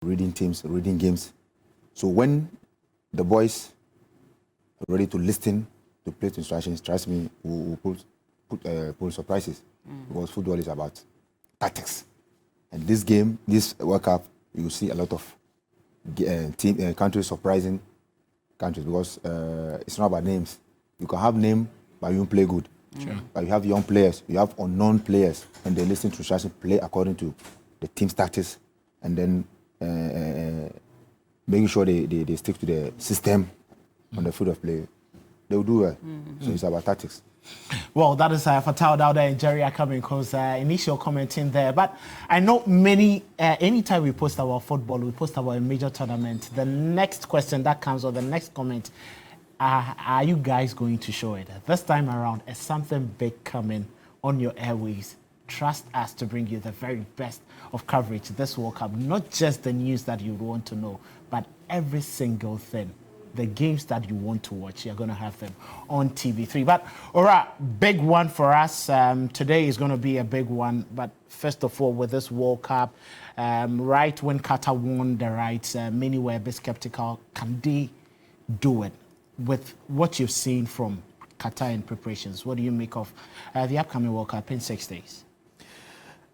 reading teams, reading games. So when the boys are ready to listen to play instructions, trust me, we'll pull surprises. Because football is about tactics. And this game, this World Cup, you will see a lot of countries surprising countries because it's not about names. You can have name, but you won't play good. Sure. But you have young players, you have unknown players, and they listen to instructions, play according to the team's tactics, and then making sure they stick to the system on the field of play. They will do well. So it's about tactics. Well, that is Fatal Dauda and Jerry are coming because initial comment in there. But I know anytime we post about football, we post about a major tournament, the next question that comes or the next comment, are you guys going to show it? This time around, is something big coming on your airways. Trust us to bring you the very best of coverage this World Cup. Not just the news that you want to know, but every single thing. The games that you want to watch, you're going to have them on TV3. But, all right, big one for us. Today is going to be a big one. But first of all, with this World Cup, right when Qatar won the rights, many were a bit skeptical. Can they do it? With what you've seen from Qatar in preparations, what do you make of the upcoming World Cup in 6 days?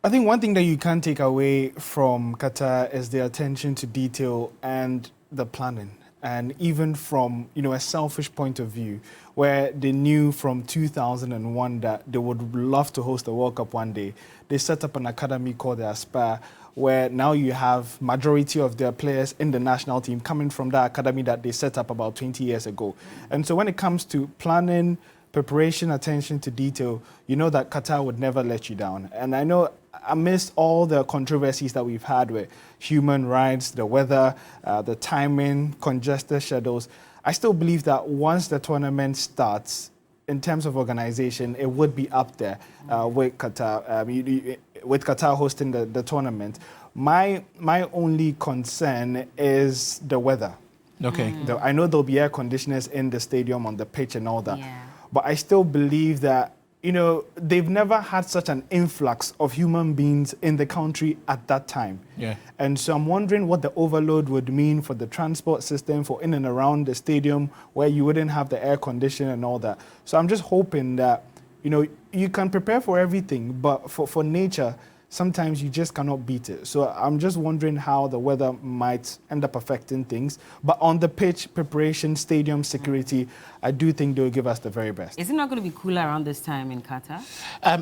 I think one thing that you can't take away from Qatar is the attention to detail and the planning. And even from, a selfish point of view, where they knew from 2001 that they would love to host the World Cup one day, they set up an academy called the Aspire, where now you have majority of their players in the national team coming from that academy that they set up about 20 years ago. And so when it comes to planning, preparation, attention to detail, you know that Qatar would never let you down. And I know amidst all the controversies that we've had with human rights, the weather, the timing, congested schedules, I still believe that once the tournament starts, in terms of organization, it would be up there with Qatar. With Qatar hosting the tournament. My only concern is the weather. Okay. I know there'll be air conditioners in the stadium, on the pitch and all that. Yeah. But I still believe that, they've never had such an influx of human beings in the country at that time. Yeah. And so I'm wondering what the overload would mean for the transport system, for in and around the stadium, where you wouldn't have the air conditioning and all that. So I'm just hoping that, you can prepare for everything, but for nature, sometimes you just cannot beat it. So I'm just wondering how the weather might end up affecting things. But on the pitch, preparation, stadium security, I do think they'll give us the very best. Is it not going to be cooler around this time in Qatar?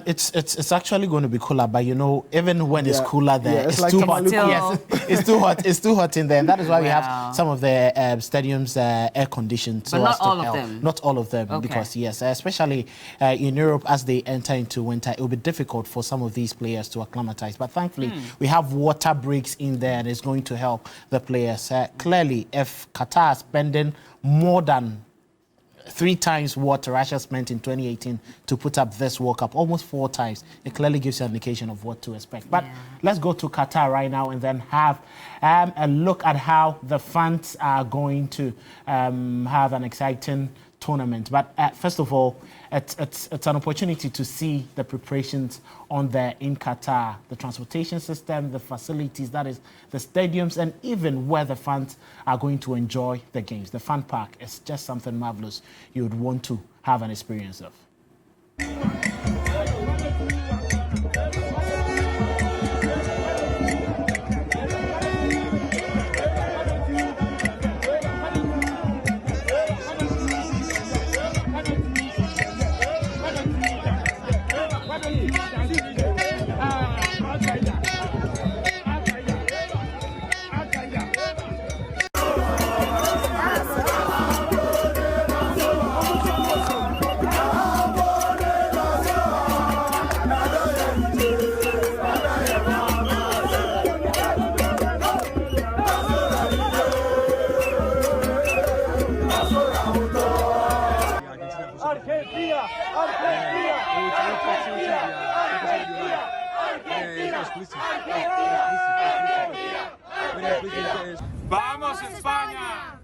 It's actually going to be cooler, but even when it's cooler there, it's like too hot. still... Yes, it's too hot. It's too hot in there, and that is why we have some of the stadiums air conditioned. But not all of them. Not all of them, Okay. because especially in Europe, as they enter into winter, it will be difficult for some of these players to acclimatize. But thankfully, we have water breaks in there, and it's going to help the players. Clearly, if Qatar is spending more than 3 times what Russia spent in 2018 to put up this World Cup, almost 4 times, it clearly gives you an indication of what to expect. But let's go to Qatar right now and then have a look at how the fans are going to have an exciting tournament. But first of all, it's an opportunity to see the preparations on there in Qatar, the transportation system, the facilities, that is the stadiums, and even where the fans are going to enjoy the games. The fan park is just something marvelous you would want to have an experience of. ¡Vamos, España!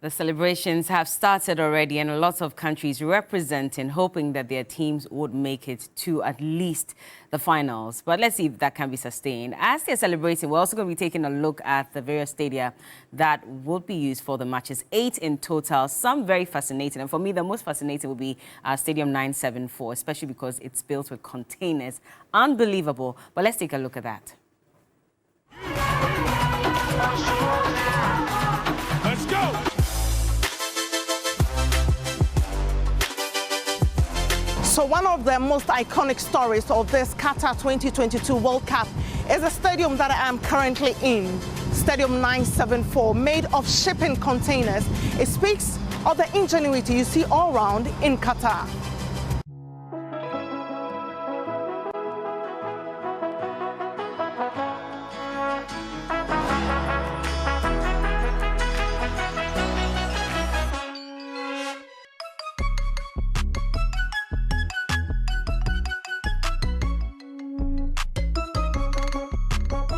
The celebrations have started already, and a lot of countries representing, hoping that their teams would make it to at least the finals. But let's see if that can be sustained. As they're celebrating, we're also going to be taking a look at the various stadia that will be used for the matches. 8 in total, some very fascinating. And for me, the most fascinating will be Stadium 974, especially because it's built with containers. Unbelievable. But let's take a look at that. Let's go! So one of the most iconic stories of this Qatar 2022 World Cup is the stadium that I am currently in, Stadium 974, made of shipping containers. It speaks of the ingenuity you see all around in Qatar.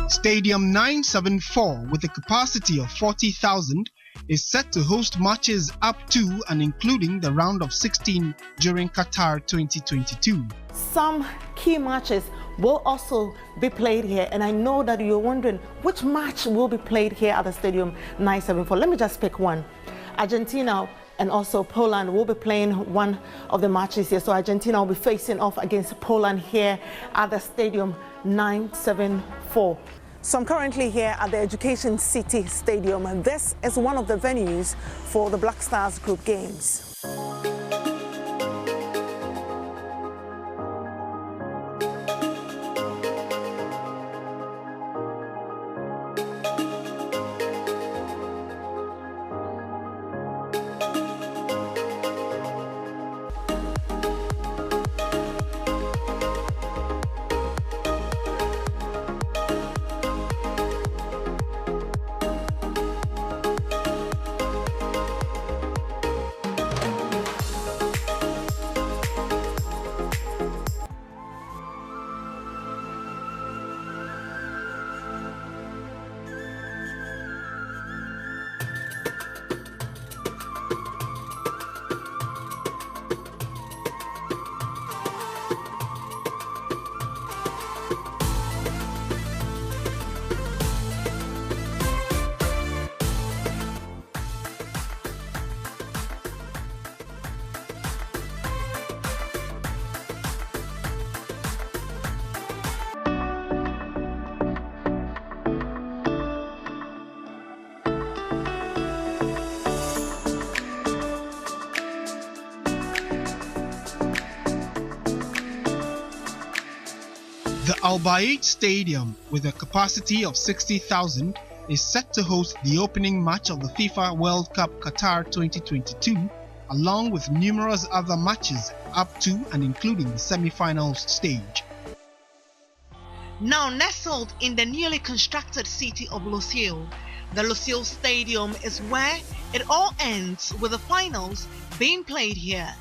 Stadium 974, with a capacity of 40,000, is set to host matches up to and including the round of 16 during Qatar 2022. Some key matches will also be played here, and I know that you're wondering which match will be played here at the Stadium 974. Let me just pick one. Argentina and also Poland will be playing one of the matches here. So Argentina will be facing off against Poland here at the Stadium 974. So I'm currently here at the Education City Stadium, and this is one of the venues for the Black Stars Group Games. The Al Bayt Stadium, with a capacity of 60,000, is set to host the opening match of the FIFA World Cup Qatar 2022, along with numerous other matches up to and including the semi-finals stage. Now nestled in the newly constructed city of Lusail, the Lusail Stadium is where it all ends, with the finals being played here.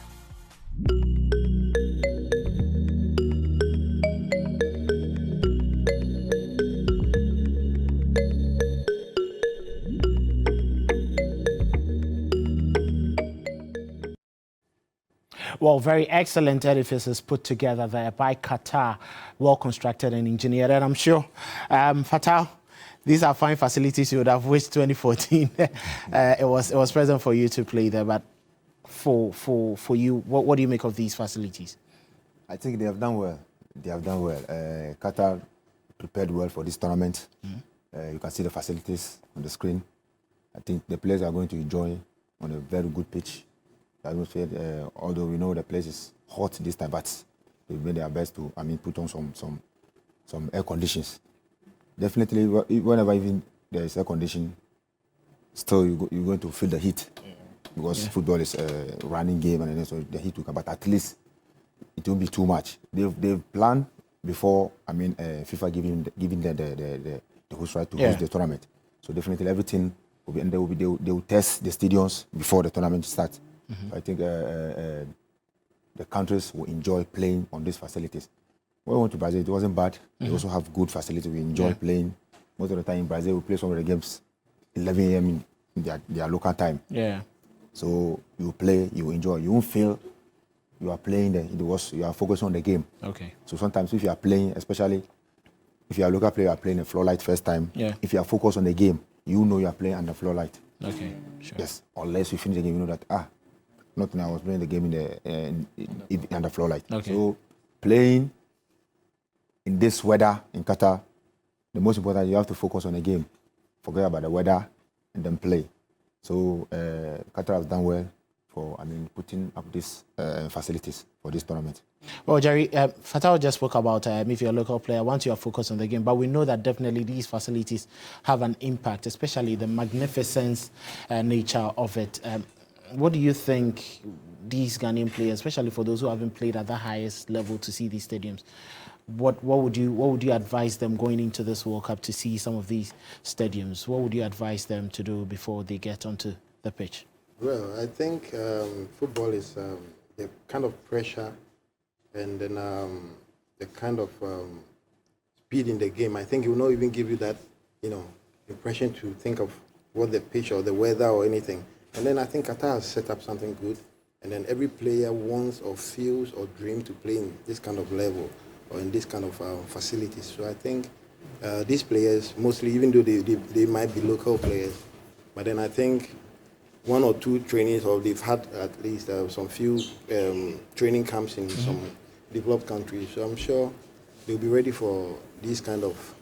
Well, very excellent edifices put together there by Qatar, well constructed and engineered. And I'm sure, Fatal, these are fine facilities you would have wished 2014 it was present for you to play there. But for you, what do you make of these facilities? I think they have done well. They have done well. Qatar prepared well for this tournament. You can see the facilities on the screen. I think the players are going to enjoy on a very good pitch. Although we know the place is hot this time, but they made their best to, put on some air conditions. Definitely, whenever even there is air condition, still you're going to feel the heat, because football is a running game, and so the heat will come. But at least it won't be too much. They've planned before. FIFA giving them the host right to host the tournament. So definitely everything will be, and they will test the stadiums before the tournament starts. So I think the countries will enjoy playing on these facilities. When we went to Brazil, it wasn't bad. They also have good facilities. We enjoy playing. Most of the time in Brazil, we play some of the games 11 a.m. their local time. Yeah. So you play, you enjoy. You won't feel you are playing you are focused on the game. Okay. So sometimes if you are playing, especially if you are a local player, you are playing a floor light first time. Yeah. If you are focused on the game, you know you are playing under floor light. Okay. Sure. Yes. Unless you finish the game, you know that not now. I was playing the game in under floor light. Okay. So playing in this weather in Qatar, the most important, you have to focus on the game. Forget about the weather and then play. So Qatar has done well for, putting up these facilities for this tournament. Well, Jerry, Fatau just spoke about if you're a local player, once you are focused on the game, but we know that definitely these facilities have an impact, especially the magnificent nature of it. What do you think these Ghanaian players, especially for those who haven't played at the highest level to see these stadiums, what would you advise them going into this World Cup to see some of these stadiums? What would you advise them to do before they get onto the pitch? Well, I think football is the kind of pressure and then the kind of speed in the game. I think it will not even give you that, impression to think of what the pitch or the weather or anything. And then I think Qatar has set up something good. And then every player wants or feels or dreams to play in this kind of level or in this kind of facilities. So I think these players, mostly, even though they might be local players, but then I think one or two trainings, or they've had at least some few training camps in some developed countries. So I'm sure they'll be ready for these kind of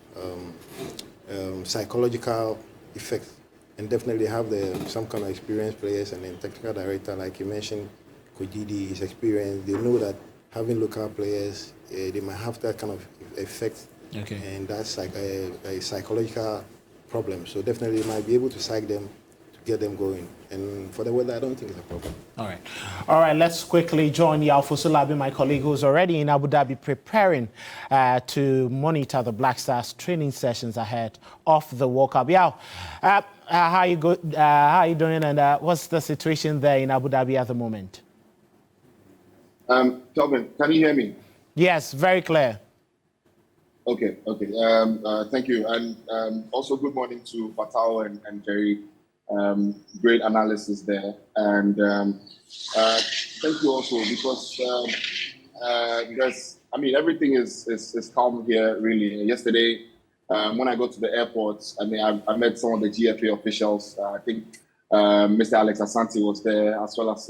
psychological effects, and definitely have some kind of experienced players, and then technical director, like you mentioned, Kojidi, his experience. They know that having local players, they might have that kind of effect, and that's like a psychological problem. So definitely they might be able to psych them, get them going. And for the weather, I don't think it's a problem. All right, let's quickly join Yalfo Sulabi, my colleague who's already in Abu Dhabi preparing to monitor the Black Stars training sessions ahead of the World Cup. Yao, how are you doing, and what's the situation there in Abu Dhabi at the moment? Tobin, can you hear me? Yes, very clear. Okay. Thank you. And also good morning to Fatau and Jerry. Great analysis there. And thank you also, because everything is calm here, really. Yesterday, when I got to the airport, I met some of the GFA officials. I think Mr. Alex Asante was there, as well as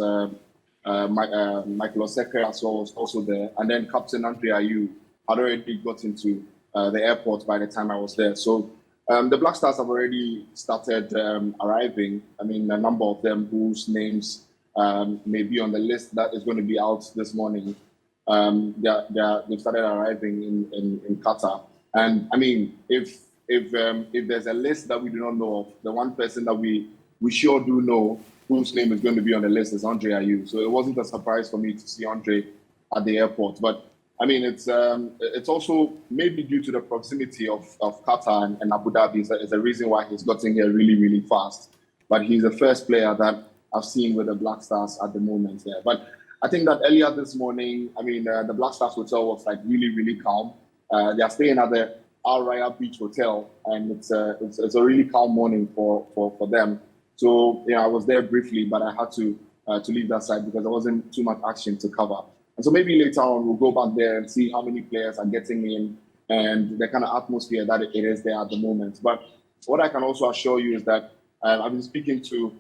Michael Oseke as well was also there. And then Captain Andre Ayew had already got into the airport by the time I was there. So the Black Stars have already started arriving. A number of them whose names may be on the list that is going to be out this morning. They've started arriving in Qatar. And if there's a list that we do not know of, the one person that we sure do know whose name is going to be on the list is Andre Ayew. So it wasn't a surprise for me to see Andre at the airport. But it's also maybe due to the proximity of Qatar and Abu Dhabi is a reason why he's gotten here really, really fast. But he's the first player that I've seen with the Black Stars at the moment there. But I think that earlier this morning, the Black Stars hotel was like really, really calm. They are staying at the Al Raya Beach Hotel, and it's a really calm morning for them. So I was there briefly, but I had to leave that side because there wasn't too much action to cover. And so maybe later on we'll go back there and see how many players are getting in and the kind of atmosphere that it is there at the moment. But what I can also assure you is that I've been speaking to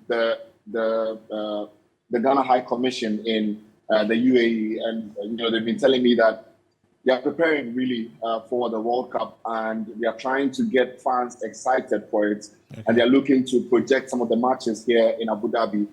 the Ghana High Commission in the UAE, and they've been telling me that they are preparing really for the World Cup, and they are trying to get fans excited for it. And they are looking to project some of the matches here in Abu Dhabi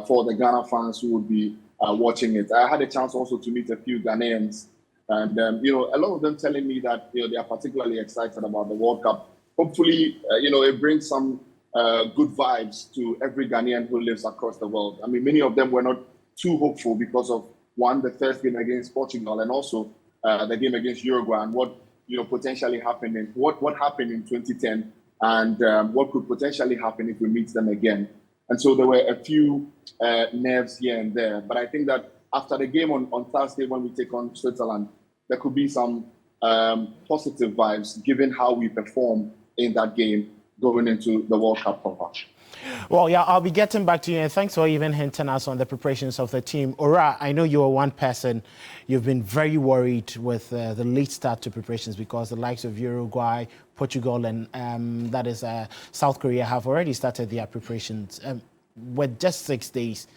for the Ghana fans who would be watching it. I had a chance also to meet a few Ghanaians, and a lot of them telling me that they are particularly excited about the World Cup. Hopefully, it brings some good vibes to every Ghanaian who lives across the world. Many of them were not too hopeful because of the first game against Portugal, and also the game against Uruguay, and what potentially happened in what happened in 2010, and what could potentially happen if we meet them again. And so there were a few nerves here and there. But I think that after the game on Thursday, when we take on Switzerland, there could be some positive vibes given how we perform in that game. going into the World Cup proper. Well, yeah, I'll be getting back to you, and thanks for even hinting us on the preparations of the team. Ora, I know you're one person. You've been very worried with the late start to preparations because the likes of Uruguay, Portugal, and that is South Korea have already started their preparations. With just 6 days,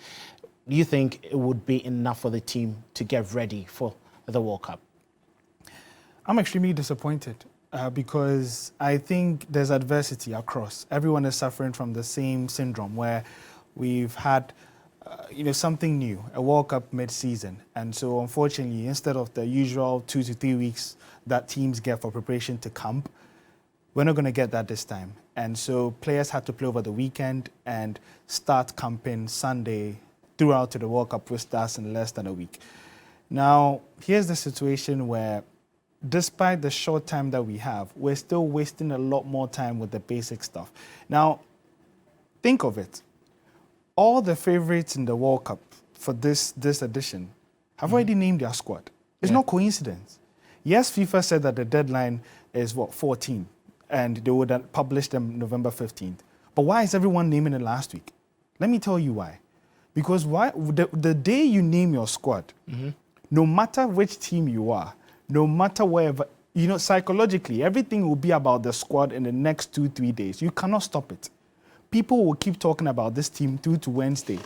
do you think it would be enough for the team to get ready for the World Cup? I'm extremely disappointed. Because I think there's adversity across. Everyone is suffering from the same syndrome where we've had, something new, a World Cup mid-season. And so, unfortunately, instead of the usual 2 to 3 weeks that teams get for preparation to camp, we're not going to get that this time. And so players had to play over the weekend and start camping Sunday throughout to the World Cup, which starts in less than a week. Now, here's the situation where despite the short time that we have, we're still wasting a lot more time with the basic stuff. Now, think of it. All the favorites in the World Cup for this edition have already named their squad. It's not coincidence. Yes, FIFA said that the deadline is, 14, and they would publish them November 15th. But why is everyone naming it last week? Let me tell you why. Because the day you name your squad, no matter which team you are, no matter wherever, psychologically, everything will be about the squad in the next 2-3 days. You cannot stop it. People will keep talking about this team through to Wednesday.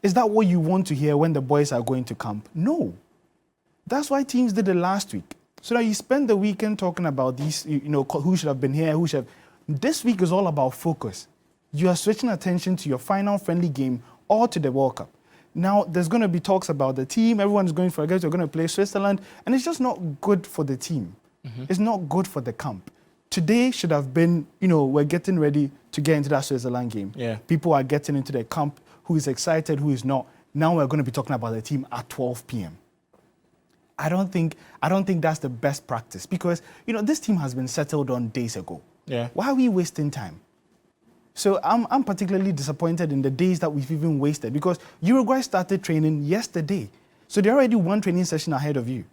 Is that what you want to hear when the boys are going to camp? No. That's why teams did it last week. So now you spend the weekend talking about these, who should have been here, who should have. This week is all about focus. You are switching attention to your final friendly game or to the World Cup. Now, there's going to be talks about the team. Everyone's going for a guys. We're going to play Switzerland. And it's just not good for the team. It's not good for the camp. Today should have been, we're getting ready to get into that Switzerland game. Yeah. People are getting into the camp. Who is excited, who is not. Now we're going to be talking about the team at 12 p.m. I don't think that's the best practice because, this team has been settled on days ago. Yeah. Why are we wasting time? So I'm particularly disappointed in the days that we've even wasted because Uruguay started training yesterday. So they're already one training session ahead of you.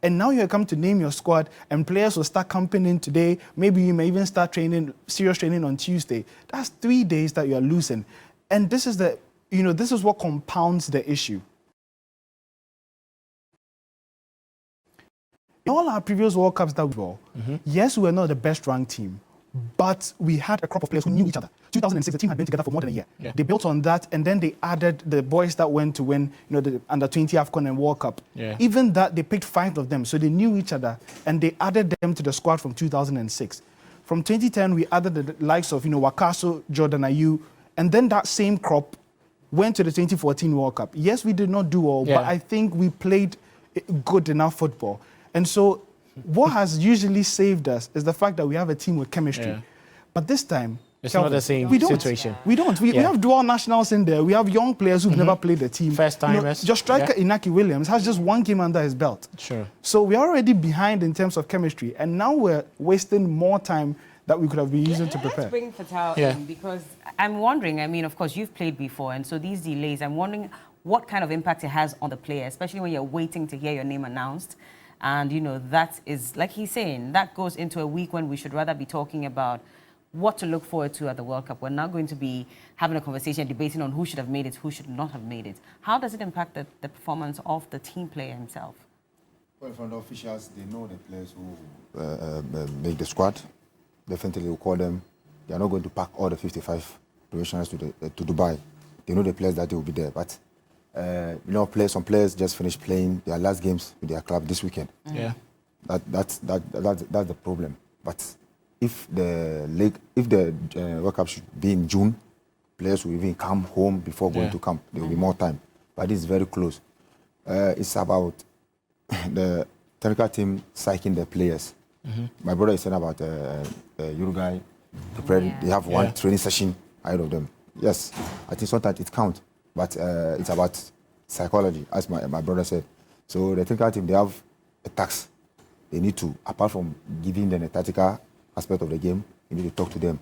And now you come to name your squad and players will start camping in today. Maybe you may even start serious training on Tuesday. That's 3 days that you're losing. And this is this is what compounds the issue. In all our previous World Cups that we were, yes, we were not the best ranked team. But we had a crop of players who knew each other. 2006, the team had been together for more than a year. Yeah. They built on that, and then they added the boys that went to win, the Under-20 AFCON and World Cup. Yeah. Even that, they picked 5 of them, so they knew each other, and they added them to the squad from 2006. From 2010, we added the likes of, Wakaso, Jordan Ayew, and then that same crop went to the 2014 World Cup. Yes, we did not do all, but I think we played good enough football. And so what has usually saved us is the fact that we have a team with chemistry. Yeah. But this time, it's not the same situation. We don't. We have dual nationals in there. We have young players who've never played the team. First timers. Just striker Inaki Williams has just 1 game under his belt. Sure. So we're already behind in terms of chemistry. And now we're wasting more time that we could have been using to prepare. Let's bring Fatal in because I'm wondering, of course, you've played before. And so these delays, I'm wondering what kind of impact it has on the player, especially when you're waiting to hear your name announced. And, that is, like he's saying, that goes into a week when we should rather be talking about what to look forward to at the World Cup. We're not going to be having a conversation, debating on who should have made it, who should not have made it. How does it impact the performance of the team player himself? Well, from the officials, they know the players who make the squad. Definitely will call them. They are not going to pack all the 55 professionals to Dubai. They know the players that they will be there. But some players just finished playing their last games with their club this weekend. Yeah, that's the problem. But if the World Cup should be in June, players will even come home before going to camp. There will be more time. But this is very close. It's about the technical team psyching the players. My brother is saying about Uruguay. They have one training session ahead of them. Yes, I think sometimes it counts. But it's about psychology, as my brother said. So the technical team, they have a task. They need to, apart from giving them a tactical aspect of the game, you need to talk to them.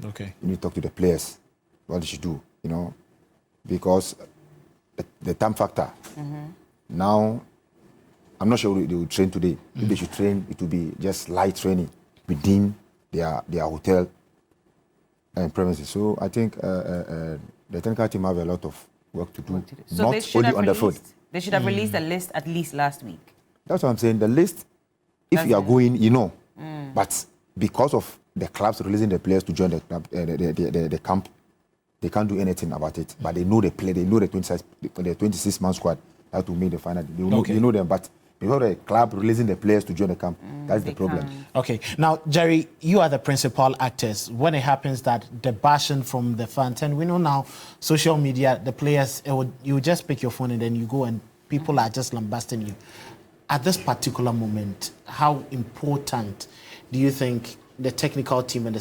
Okay. You need to talk to the players, what they should do, because the time factor. Now, I'm not sure they will train today. If they should train, it will be just light training within their hotel premises. So I think the technical team have a lot of work to do. So Not they should only have on the field. They should have released a list at least last week. That's what I'm saying. The list, if you are going, you know. But because of the clubs releasing the players to join the club, the camp, they can't do anything about it. But they know the play. They know the 26-man squad that will make the final. They know them. But because the club releasing the players to join the camp, that's the problem. Okay. Now, Jerry, you are the principal actors. When it happens that the bashing from the fans, and we know now, social media, the players, you just pick your phone and then you go and people are just lambasting you. At this particular moment, how important do you think the technical team and the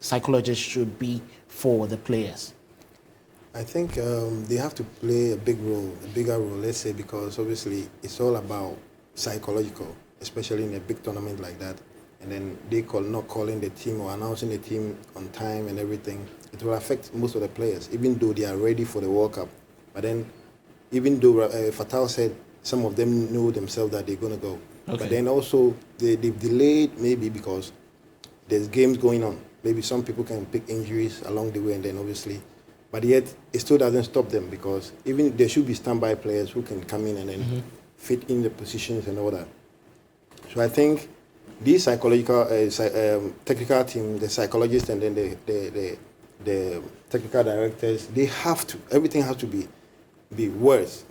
psychologists should be for the players? I think they have to play a bigger role, let's say, because obviously it's all about psychological, especially in a big tournament like that. And then they not calling the team or announcing the team on time and everything. It will affect most of the players, even though they are ready for the World Cup. But then, even though Fatal said some of them know themselves that they're going to go. Okay. But then also, they've delayed maybe because there's games going on. Maybe some people can pick injuries along the way and then obviously, but yet it still doesn't stop them because even there should be standby players who can come in and then fit in the positions and all that. So I think these psychological, technical team, the psychologists and then the technical directors, they have to, everything has to be worse.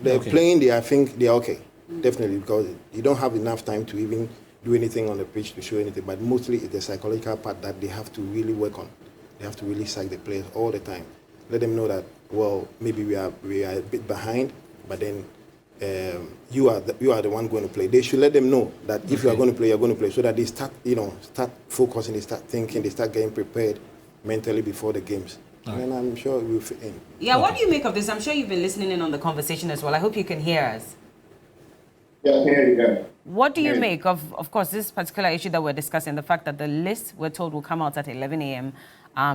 They're playing, I think they're okay, definitely, because you don't have enough time to even do anything on the pitch to show anything, but mostly it's the psychological part that they have to really work on. They have to really psych the players all the time. Let them know that, well, maybe we are a bit behind, but then you are the one going to play. They should let them know that if you are going to play, you're going to play, so that they start focusing, they start thinking, they start getting prepared mentally before the games. Right. And I'm sure we'll fit in. Yeah, what do you make of this? I'm sure you've been listening in on the conversation as well. I hope you can hear us. Yeah, I can hear you. Yeah. What do you make of course, this particular issue that we're discussing, the fact that the list, we're told, will come out at 11 a.m.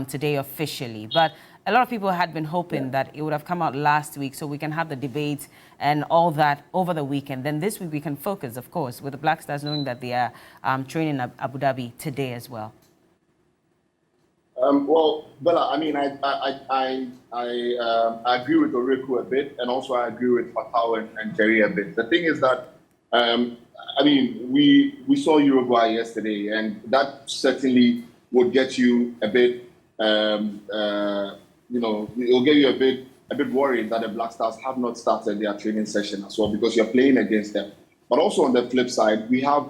Today officially. But a lot of people had been hoping that it would have come out last week so we can have the debate and all that over the weekend. Then this week we can focus, of course, with the Black Stars knowing that they are training in Abu Dhabi today as well. Well, Bella, I mean, I agree with Oreku a bit, and also I agree with Fatau and Jerry a bit. The thing is that, I mean, we saw Uruguay yesterday, and that certainly would get you a bit, it will get you a bit worried that the Black Stars have not started their training session as well, because you're playing against them. But also on the flip side, we have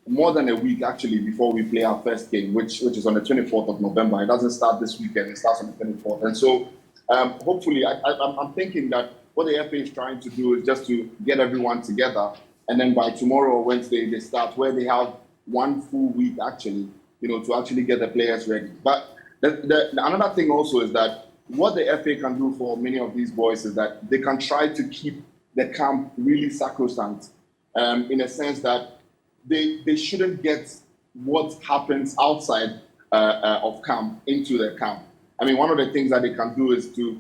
more than a week actually before we play our first game, which is on the 24th of November. It doesn't start this weekend, it starts on the 24th. And so hopefully, I'm thinking that what the FA is trying to do is just to get everyone together, and then by tomorrow or Wednesday they start, where they have 1 full week actually, to actually get the players ready. But another thing also is that what the FA can do for many of these boys is that they can try to keep the camp really sacrosanct, in a sense that they shouldn't get what happens outside of camp into the camp. I mean, one of the things that they can do is to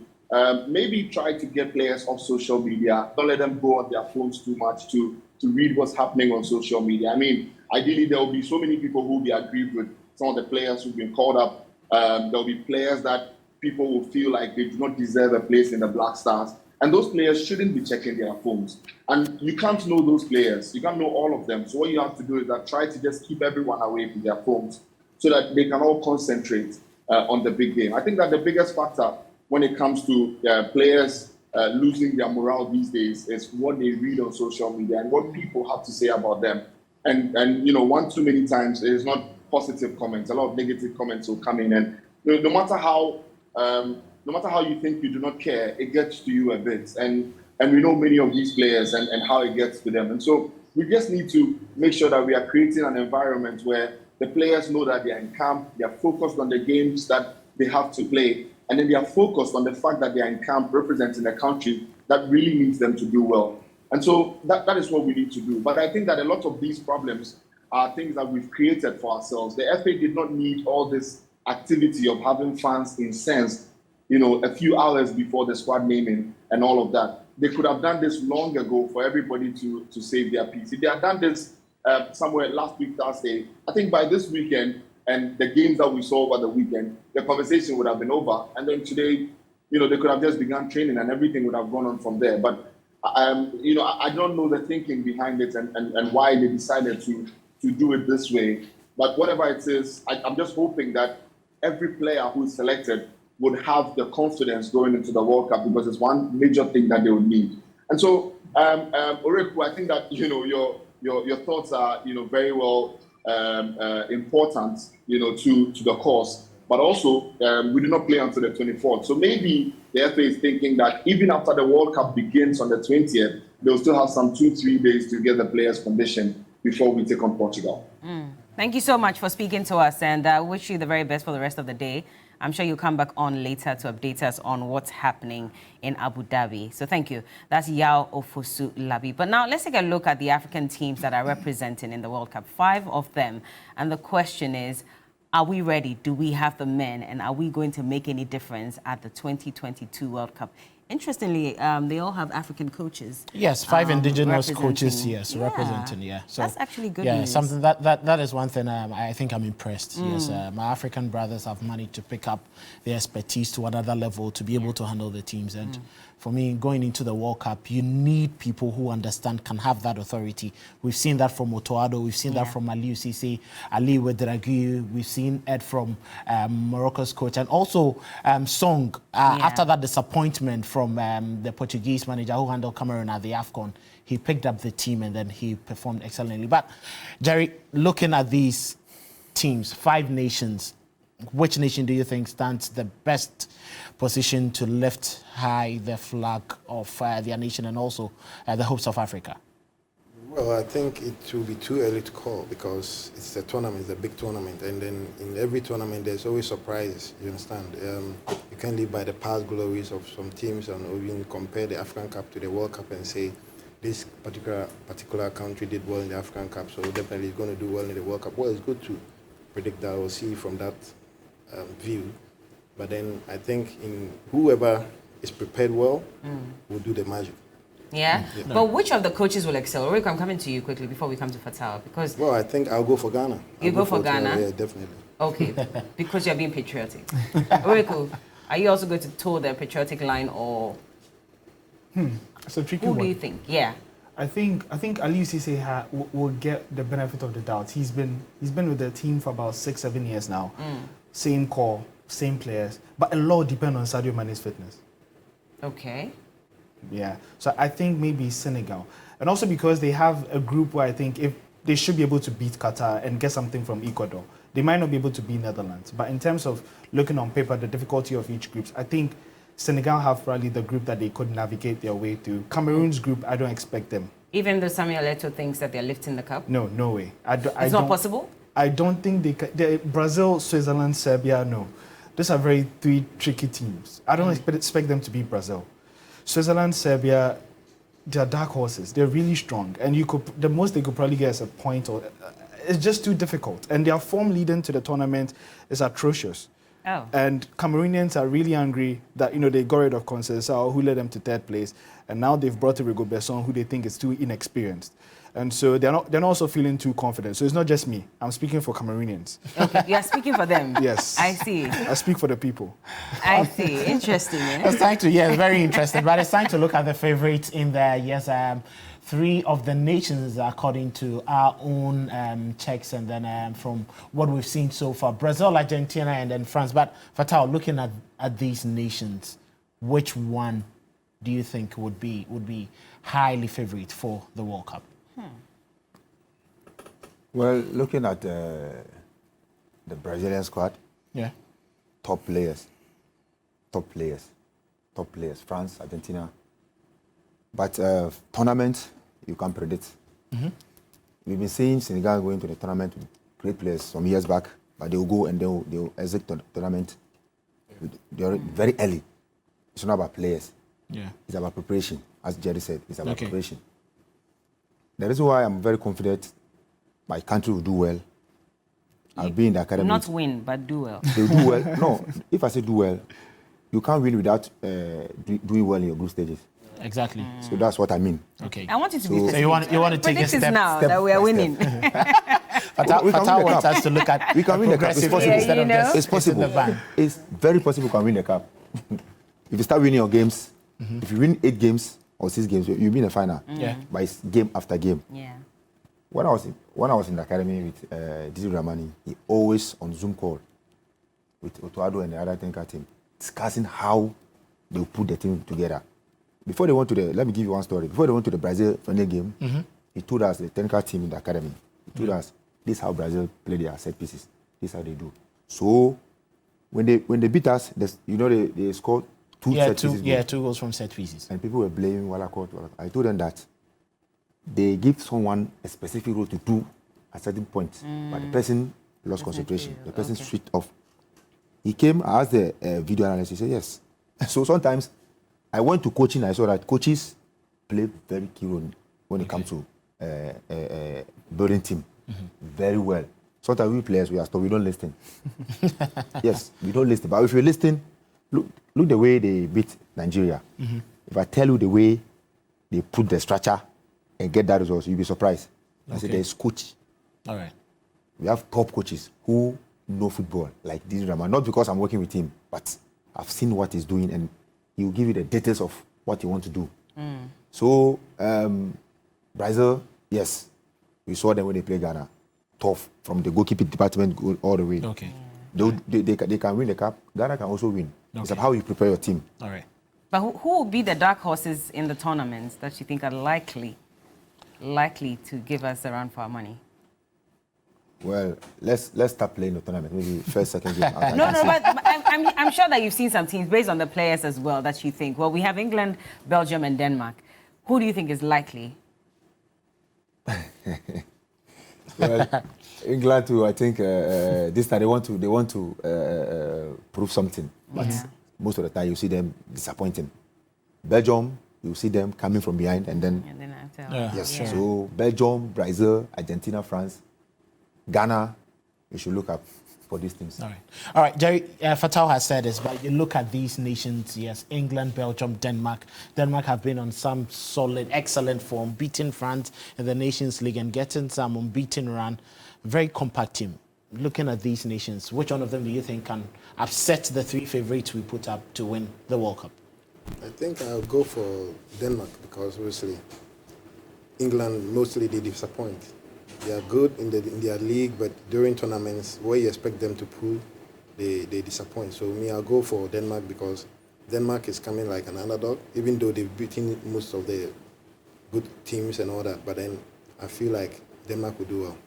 maybe try to get players off social media. Don't let them go on their phones too much to read what's happening on social media. I mean, ideally, there will be so many people who will be aggrieved with some of the players who've been called up. There will be players that people will feel like they do not deserve a place in the Black Stars. And those players shouldn't be checking their phones. And you can't know those players. You can't know all of them. So what you have to do is that try to just keep everyone away from their phones so that they can all concentrate on the big game. I think that the biggest factor when it comes to players losing their morale these days is what they read on social media and what people have to say about them. And one too many times it is not positive comments. A lot of negative comments will come in, and no matter how you think you do not care, it gets to you a bit. And we know many of these players and how it gets to them. And so we just need to make sure that we are creating an environment where the players know that they are in camp, they are focused on the games that they have to play, and then they are focused on the fact that they are in camp representing a country that really needs them to do well. And so that is what we need to do. But I think that a lot of these problems are things that we've created for ourselves. The FA did not need all this activity of having fans incensed, a few hours before the squad naming and all of that. They could have done this long ago for everybody to save their peace. If they had done this somewhere last week, Thursday, I think by this weekend, and the games that we saw over the weekend, the conversation would have been over. And then today, they could have just begun training and everything would have gone on from there. But, I don't know the thinking behind it and why they decided to do it this way. But whatever it is, I'm just hoping that every player who is selected would have the confidence going into the World Cup, because it's one major thing that they would need. And so, Oreku, I think that, your thoughts are, very well important, to the cause. But also, we do not play until the 24th. So maybe the FA is thinking that even after the World Cup begins on the 20th, they'll still have some 2-3 days to get the players conditioned before we take on Portugal. Thank you so much for speaking to us, and I wish you the very best for the rest of the day. I'm sure you'll come back on later to update us on what's happening in Abu Dhabi. So thank you. That's Yao Ofosu Labi. But now let's take a look at the African teams that are representing in the World Cup. 5 of them. And the question is, are we ready? Do we have the men? And are we going to make any difference at the 2022 World Cup? Interestingly, they all have African coaches. Yes, 5 indigenous coaches, representing, So that's actually good news. news. Something that is one thing I think I'm impressed. Yes, my African brothers have managed to pick up their expertise to another level to be able to handle the teams. And for me, going into the World Cup, you need people who understand, can have that authority. We've seen that from Otoado, we've seen that from Ali Cisse, Ali Ouedraogo, we've seen Ed from Morocco's coach, and also Song, after that disappointment from the Portuguese manager who handled Cameroon at the AFCON, he picked up the team and then he performed excellently. But, Jerry, looking at these teams, 5 nations, which nation do you think stands the best position to lift high the flag of their nation and also the hopes of Africa? Well, I think it will be too early to call because it's a tournament, it's a big tournament, and then in every tournament there's always surprises, you understand? You can't live by the past glories of some teams and even compare the African Cup to the World Cup and say this particular country did well in the African Cup, so definitely it's going to do well in the World Cup. Well, it's good to predict that or see from that view, but then I think in whoever is prepared well will do the magic. Yeah? But which of the coaches will excel? Rick, I'm coming to you quickly before we come to Fatal, because... Well, I think I'll go for Ghana. You go for Ghana? Yeah, definitely. Okay, because you're being patriotic. Rico, are you also going to toe the patriotic line, or... It's a tricky Who one. do you think? Yeah. I think Ali Cisse will get the benefit of the doubt. He's been with the team for about 6-7 years now. Same core, same players, but a lot depend on Sadio Mane's fitness. Okay. Yeah, so I think maybe Senegal, and also because they have a group where I think if they should be able to beat Qatar and get something from Ecuador, they might not be able to beat Netherlands. But in terms of looking on paper, the difficulty of each group, I think Senegal have probably the group that they could navigate their way through. Cameroon's group, I don't expect them. Even though Samuel Eto'o thinks that they're lifting the cup? No way. It's not possible? I don't think they can. Brazil, Switzerland, Serbia, no. Those are 3 tricky teams. I don't expect them to beat Brazil. Switzerland, Serbia, they're dark horses. They're really strong. And the most they could probably get is a point, or it's just too difficult. And their form leading to the tournament is atrocious. Oh. And Cameroonians are really angry that, they got rid of Conceição, who led them to 3rd place. And now they've brought in Rigobertson, who they think is too inexperienced. And so they're not also feeling too confident. So it's not just me. I'm speaking for Cameroonians. Okay, you're speaking for them? Yes. I see. I speak for the people. I see. Interesting, eh? It's time to, very interesting. But it's time to look at the favorites in there. Yes, 3 of the nations according to our own checks, and then from what we've seen so far, Brazil, Argentina, and then France. But Fatal, looking at these nations, which one do you think would be highly favorite for the World Cup? Well, looking at the Brazilian squad, top players, France, Argentina. But tournament, you can't predict. We've been seeing Senegal going to the tournament with great players some years back, but they'll go and they'll exit the tournament very early. It's not about players. Yeah. It's about preparation. As Jerry said, it's about preparation. The reason why I'm very confident my country will do well, I'll be in the academy. Not win, but do well. They'll do well. No, if I say do well, you can't win without doing well in your group stages. Exactly. So that's what I mean. Okay. I want you to So- be So you want to take a predict it step now that we are by winning. Fatah We can win the wants cup. us to look at We can win the cup. It's progressive possible. instead Yeah, of you just know. It's possible. in the van. It's very possible you can win the cup. If you start winning your games, if you win 8 games or 6 games, you win a final. Yeah. But it's game after game. Yeah. When I was in the academy with Didi Ramani, he always on Zoom call with Otuado and the other Tenka team, discussing how they will put the team together. Before they went to let me give you one story. Before they went to the Brazil final game, he told us, the Tenka team in the academy, he told us, this is how Brazil play their set pieces. This is how they do. So when they beat us, they scored 2 set pieces. Yeah, 2 goals from set pieces. And people were blaming Walakot. I told them that they give someone a specific role to do at certain points, but the person lost concentration. The person switched off. He came, I asked the video analyst, he said yes. So sometimes I went to coaching, I saw that coaches play very key role when it comes to building team. Very well. Sometimes we players, we don't listen. Yes, we don't listen. But if you listen, look the way they beat Nigeria. If I tell you the way they put the structure and get that result, you'll be surprised. I said there's coach. All right. We have top coaches who know football, like this Rama. Not because I'm working with him, but I've seen what he's doing, and he will give you the details of what he wants to do. So, Brazil, yes, we saw them when they play Ghana. Tough, from the goalkeeping department all the way. Okay. They can win the cup. Ghana can also win. It's about how you prepare your team. All right. But who will be the dark horses in the tournaments that you think are likely to give us a run for our money? Well, let's start playing the tournament. Maybe first, second game. No, but I'm sure that you've seen some teams based on the players as well that you think. Well, we have England, Belgium, and Denmark. Who do you think is likely? Well, England too. I think this time they want to prove something, but most of the time you see them disappointing. Belgium, you see them coming from behind and then yes. Sure. So Belgium, Brazil, Argentina, France, Ghana, you should look up for these teams. All right, Jerry, Fatal has said this, but you look at these nations, yes, England, Belgium, Denmark. Denmark have been on some solid, excellent form, beating France in the Nations League and getting some unbeaten run. Very compact team. Looking at these nations, which one of them do you think can upset the 3 favorites we put up to win the World Cup? I think I'll go for Denmark because obviously England mostly they disappoint. They are good in their league, but during tournaments where you expect them to pull, they disappoint. So me, I'll go for Denmark because Denmark is coming like an underdog, even though they've beaten most of the good teams and all that. But then I feel like Denmark will do well.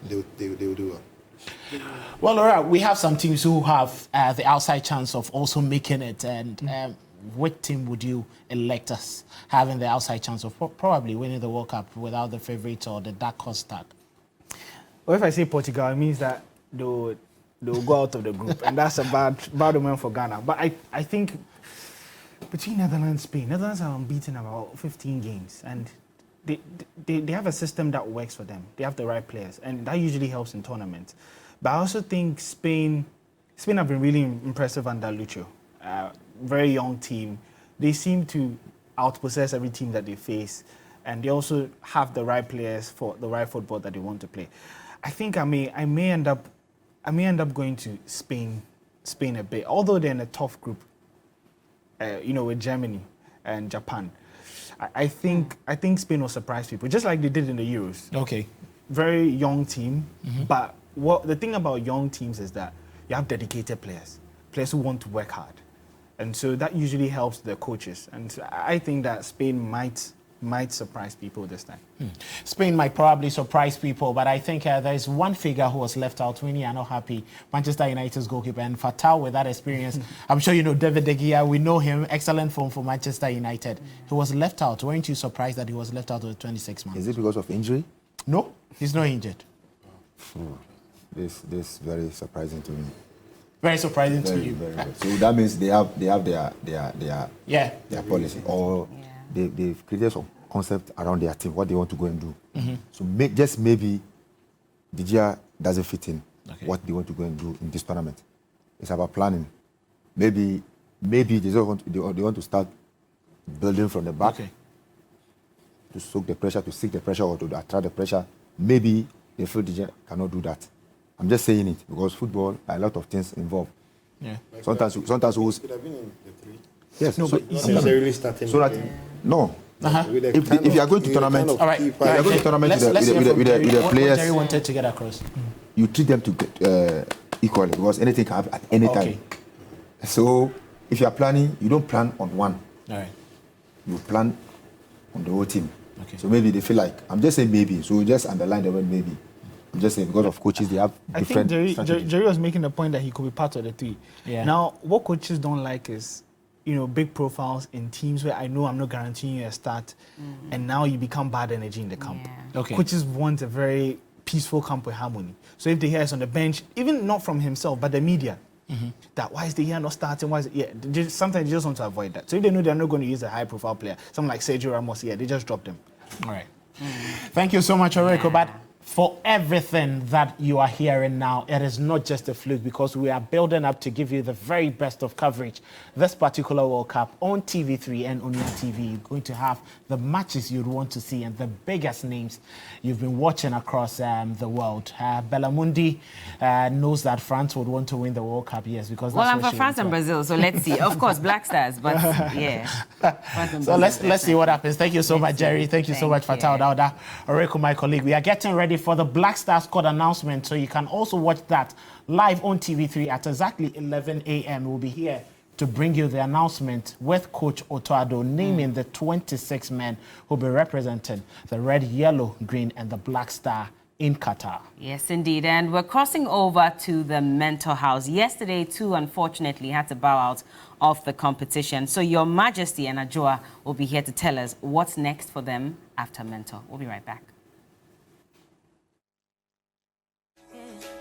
They will do well. Well, all right, we have some teams who have the outside chance of also making it. And which team would you elect us having the outside chance of probably winning the World Cup without the favourite or the dark horse tag? Well, if I say Portugal, it means that they'll go out of the group, and that's a bad omen for Ghana. But I think between Netherlands and Spain, Netherlands are unbeaten about 15 games, and they have a system that works for them. They have the right players, and that usually helps in tournaments. But I also think Spain have been really impressive under Lucho. Very young team. They seem to outpossess every team that they face, and they also have the right players for the right football that they want to play. I think I may end up going to Spain a bit, although they're in a tough group. With Germany and Japan. I think Spain will surprise people, just like they did in the Euros. Okay. Very young team, but the thing about young teams is that you have dedicated players who want to work hard. And so that usually helps the coaches. And so I think that Spain might surprise people this time. Spain might probably surprise people, but I think there's one figure who was left out when you are not happy. Manchester United's goalkeeper, and Fatal with that experience. I'm sure you know David De Gea. We know him. Excellent form for Manchester United. He was left out. Weren't you surprised that he was left out of the 26 months? Is it because of injury? No, he's not injured. This is very surprising to me. Very surprising to you. Very. So that means they have their policy, or they've created some concept around their team, what they want to go and do. So just maybe De Gea doesn't fit in what they want to go and do in this tournament. It's about planning. Maybe they want to start building from the back to soak the pressure, to seek the pressure, or to attract the pressure. Maybe the field DJ cannot do that. I'm just saying it because football, a lot of things involved. Yeah. Sometimes we could have been in the 3. yes. No, so, but Not necessarily starting. so that no. If you are going to tournament, All right. if you are going to tournament with the what players, Jerry wanted to get across. you treat them to equally because anything can happen at any time. So if you are planning, you don't plan on one. All right. You plan on the whole team. Okay. So maybe they feel like, I'm just saying maybe, so just underline the word maybe. I'm just saying because of coaches, they have different strategies. Jerry was making the point that he could be part of the 3. Yeah. Now, what coaches don't like is, big profiles in teams where I know I'm not guaranteeing you a start, and now you become bad energy in the camp. Yeah. Okay. Coaches want a very peaceful camp with harmony. So if they hear us on the bench, even not from himself, but the media, that why is the here not starting? Why is it? Sometimes you just want to avoid that. So if they know they're not going to use a high-profile player, someone like Sergio Ramos, they just drop them. All right. Thank you so much, Oreko. But for everything that you are hearing now, it is not just a fluke because we are building up to give you the very best of coverage. This particular World Cup on TV3 and on your TV, you're going to have the matches you'd want to see and the biggest names you've been watching across the world. Bellamundi knows that France would want to win the World Cup, yes, because that's I'm for France and Brazil, so let's see. Of course, Black Stars, but yeah. So let's see what happens. Thank you so much, Jerry. Thank you so much, Fatal Dauda. Oreko, my colleague. We are getting ready for the Black Stars squad announcement, so you can also watch that live on TV3 at exactly 11 a.m. We'll be here to bring you the announcement with Coach Otoado naming the 26 men who'll be representing the red, yellow, green, and the Black Star in Qatar. Yes, indeed. And we're crossing over to the Mentor House. Yesterday, too, unfortunately, had to bow out of the competition. So Your Majesty and Ajua will be here to tell us what's next for them after Mentor. We'll be right back.